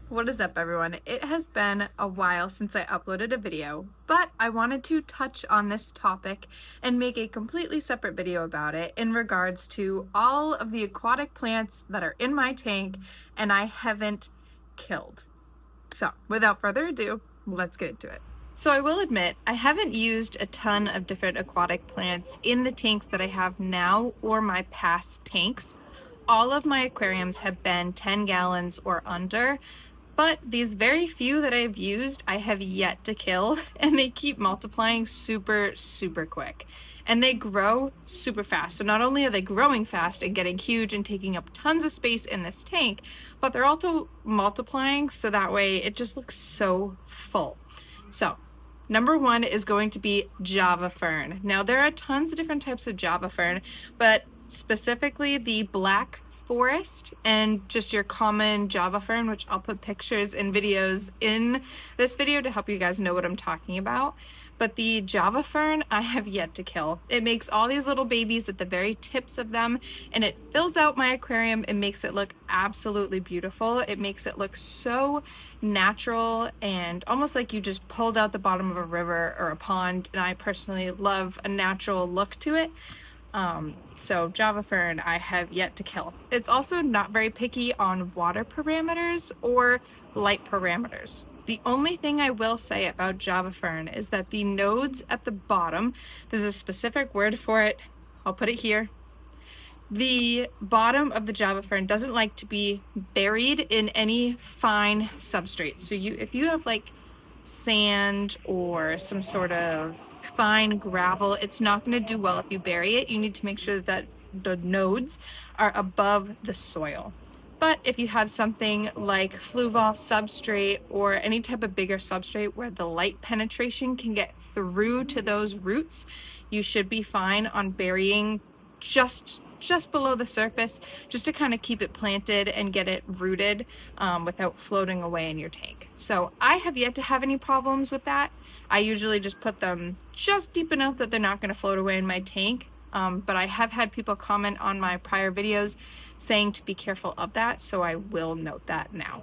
What is up, everyone? It has been a while since I uploaded a video, but I wanted to touch on this topic and make a completely separate video about it in regards to all of the aquatic plants that are in my tank and I haven't killed. So, without further ado, let's get into it. So I will admit, I haven't used a ton of different aquatic plants in the tanks that I have now or my past tanks. All of my aquariums have been 10 gallons or under, but these very few that I've used, I have yet to kill, and they keep multiplying super quick. And they grow super fast. So not only are they growing fast and getting huge and taking up tons of space in this tank, but they're also multiplying so that way it just looks so full. So number one is going to be Java Fern. Now there are tons of different types of Java Fern, but specifically the black forest and just your common Java Fern, which I'll put pictures and videos in this video to help you guys know what I'm talking about. But the Java Fern I have yet to kill. It makes all these little babies at the very tips of them, and it fills out my aquarium and makes it look absolutely beautiful. It makes it look so natural and almost like you just pulled out the bottom of a river or a pond, and I personally love a natural look to it. So Java Fern I have yet to kill. It's also not very picky on water parameters or light parameters. The only thing I will say about Java Fern is that the nodes at the bottom, there's a specific word for it, I'll put it here. The bottom of the Java Fern doesn't like to be buried in any fine substrate. So if you have like sand or some sort of fine gravel, it's not going to do well if you bury it. You need to make sure that the nodes are above the soil. But if you have something like fluval substrate or any type of bigger substrate where the light penetration can get through to those roots, you should be fine on burying just below the surface, just to kind of keep it planted and get it rooted without floating away in your tank. So I have yet to have any problems with that. I usually just put them just deep enough that they're not going to float away in my tank. But I have had people comment on my prior videos saying to be careful of that, so I will note that now.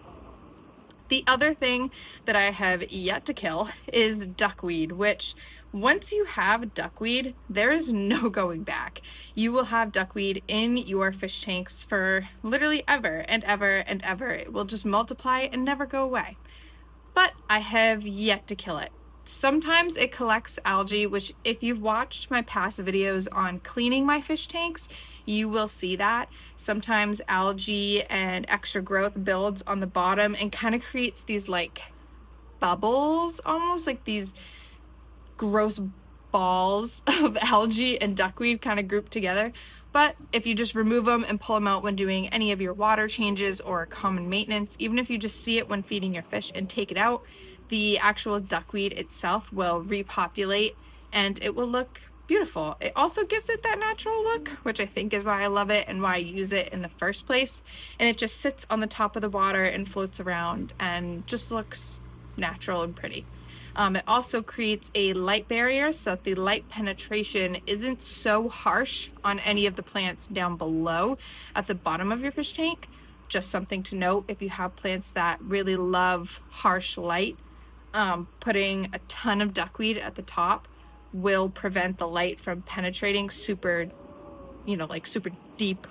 The other thing that I have yet to kill is duckweed, which once you have duckweed, there is no going back. You will have duckweed in your fish tanks for literally ever and ever and ever. It will just multiply and never go away. But I have yet to kill it. Sometimes it collects algae, which if you've watched my past videos on cleaning my fish tanks, you will see that. Sometimes algae and extra growth builds on the bottom and kind of creates these like bubbles, almost like these gross balls of algae and duckweed kind of grouped together. But if you just remove them and pull them out when doing any of your water changes or common maintenance, even if you just see it when feeding your fish and take it out, the actual duckweed itself will repopulate and it will look beautiful. It also gives it that natural look, which I think is why I love it and why I use it in the first place. And it just sits on the top of the water and floats around and just looks natural and pretty. It also creates a light barrier so that the light penetration isn't so harsh on any of the plants down below at the bottom of your fish tank. Just something to note if you have plants that really love harsh light. Putting a ton of duckweed at the top will prevent the light from penetrating super deep.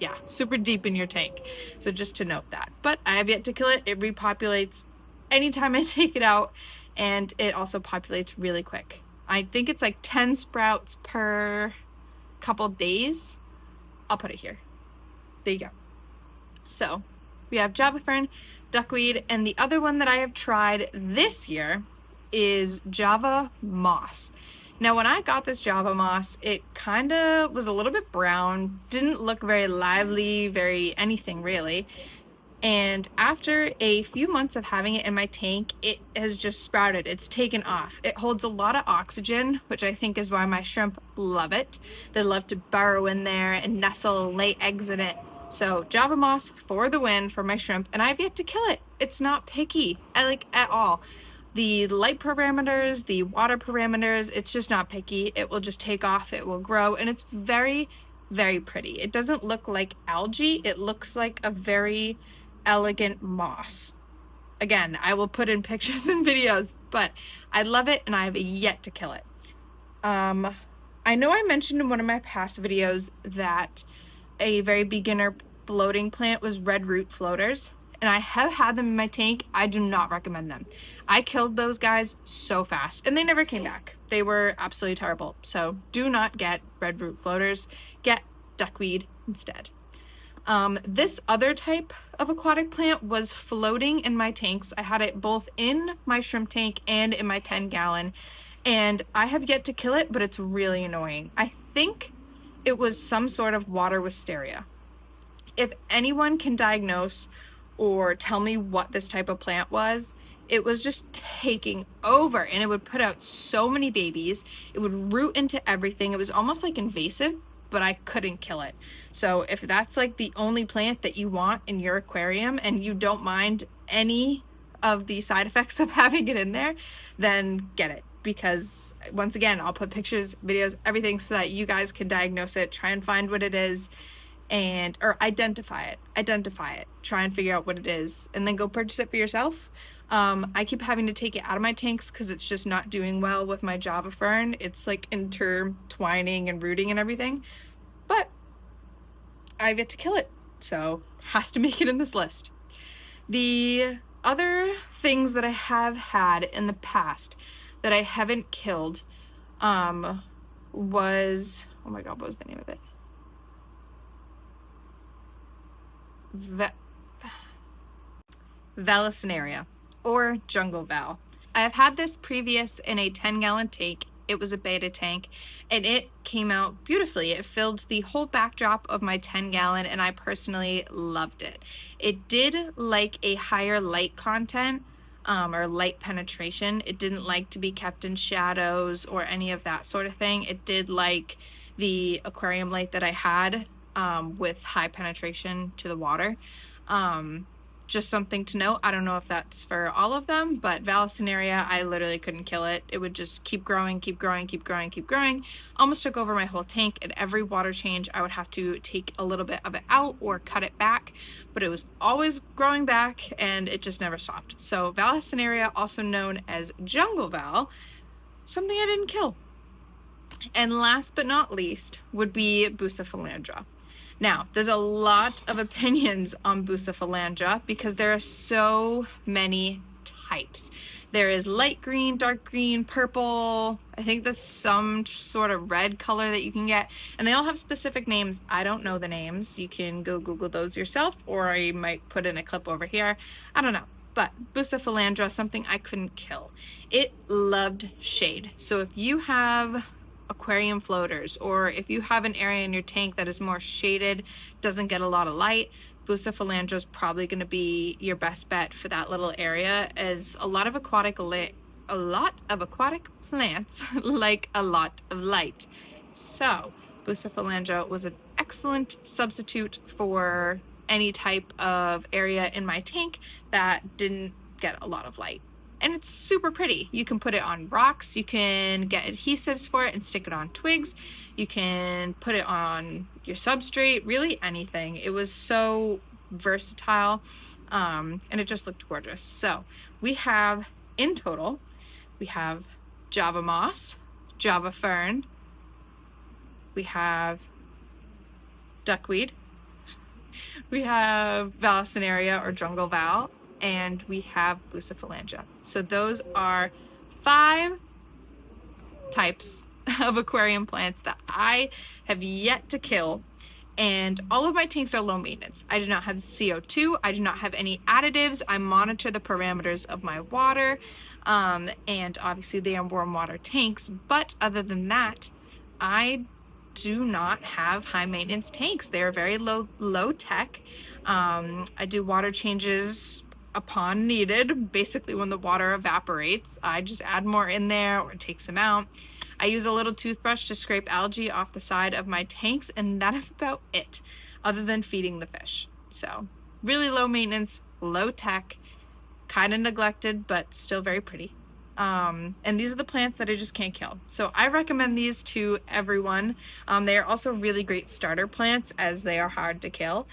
Yeah, super deep in your tank. So just to note that. But I have yet to kill it. It repopulates anytime I take it out, and it also populates really quick. I think it's like 10 sprouts per couple days. I'll put it here. There you go. So we have Java Fern, duckweed, and the other one that I have tried this year is Java moss. Now when I got this Java moss, it kind of was a little bit brown, didn't look very lively, very anything really. And after a few months of having it in my tank, it has just sprouted. It's taken off. It holds a lot of oxygen, which I think is why my shrimp love it. They love to burrow in there and nestle, lay eggs in it. So Java moss for the win for my shrimp, and I've yet to kill it. It's not picky, at all. The light parameters, the water parameters, it's just not picky. It will just take off, it will grow, and it's very, very pretty. It doesn't look like algae. It looks like a very elegant moss. Again, I will put in pictures and videos, but I love it and I have yet to kill it. I know I mentioned in one of my past videos that a very beginner floating plant was red root floaters, and I have had them in my tank. I do not recommend them. I killed those guys so fast, and they never came back. They were absolutely terrible. So do not get red root floaters. Get duckweed instead. This other type of aquatic plant was floating in my tanks. I had it both in my shrimp tank and in my 10-gallon, and I have yet to kill it, but it's really annoying. I think it was some sort of water wisteria. If anyone can diagnose or tell me what this type of plant was, it was just taking over, and it would put out so many babies. It would root into everything. It was almost like invasive, but I couldn't kill it. So if that's like the only plant that you want in your aquarium and you don't mind any of the side effects of having it in there, then get it. Because once again, I'll put pictures, videos, everything so that you guys can diagnose it, try and find what it is, or identify it, try and figure out what it is, and then go purchase it for yourself. I keep having to take it out of my tanks because it's just not doing well with my Java Fern. It's like intertwining and rooting and everything, but I've yet to kill it, so has to make it in this list. The other things that I have had in the past that I haven't killed was, oh my god, what was the name of it? Valineria, or jungle val. I have had this previous in a 10-gallon tank. It was a beta tank, and it came out beautifully. It filled the whole backdrop of my 10-gallon, and I personally loved it. It did like a higher light content, or light penetration. It didn't like to be kept in shadows or any of that sort of thing. It did like the aquarium light that I had, with high penetration to the water. Just something to note. I don't know if that's for all of them, but Valineria, I literally couldn't kill it. It would just keep growing, keep growing, keep growing, keep growing. Almost took over my whole tank. At every water change, I would have to take a little bit of it out or cut it back, but it was always growing back and it just never stopped. So Valineria, also known as jungle val, something I didn't kill. And last but not least would be Busalandra. Now, there's a lot of opinions on Busalandra because there are so many types. There is light green, dark green, purple. I think there's some sort of red color that you can get, and they all have specific names. I don't know the names. You can go Google those yourself, or I might put in a clip over here. I don't know. But Busalandra, something I couldn't kill. It loved shade. So if you have aquarium floaters, or if you have an area in your tank that is more shaded, doesn't get a lot of light, Busalandra is probably going to be your best bet for that little area, as a lot of aquatic plants like a lot of light. So Busalandra was an excellent substitute for any type of area in my tank that didn't get a lot of light. And it's super pretty. You can put it on rocks, you can get adhesives for it and stick it on twigs, you can put it on your substrate, really anything. It was so versatile, and it just looked gorgeous. So we have, in total, we have Java moss, Java fern, we have duckweed, we have Valineria or jungle val, and we have Busalandra. So those are 5 types of aquarium plants that I have yet to kill, and all of my tanks are low maintenance. I do not have CO2, I do not have any additives, I monitor the parameters of my water, and obviously they are warm water tanks, but other than that, I do not have high maintenance tanks. They are very low tech. I do water changes upon needed. Basically, when the water evaporates, I just add more in there or take some out. I use a little toothbrush to scrape algae off the side of my tanks, and that is about it, other than feeding the fish. So really low maintenance, low tech, kind of neglected, but still very pretty. And these are the plants that I just can't kill. So I recommend these to everyone. They are also really great starter plants, as they are hard to kill,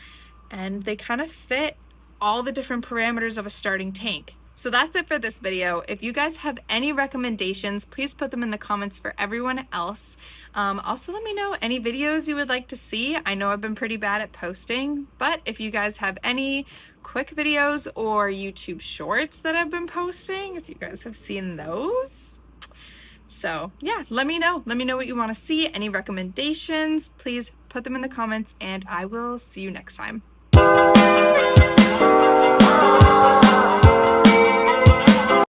and they kind of fit all the different parameters of a starting tank. So that's it for this video. If you guys have any recommendations, please put them in the comments for everyone else. Also, let me know any videos you would like to see. I know I've been pretty bad at posting, but if you guys have any quick videos or YouTube shorts that I've been posting, if you guys have seen those. So yeah, let me know. Let me know what you want to see. Any recommendations, please put them in the comments, and I will see you next time.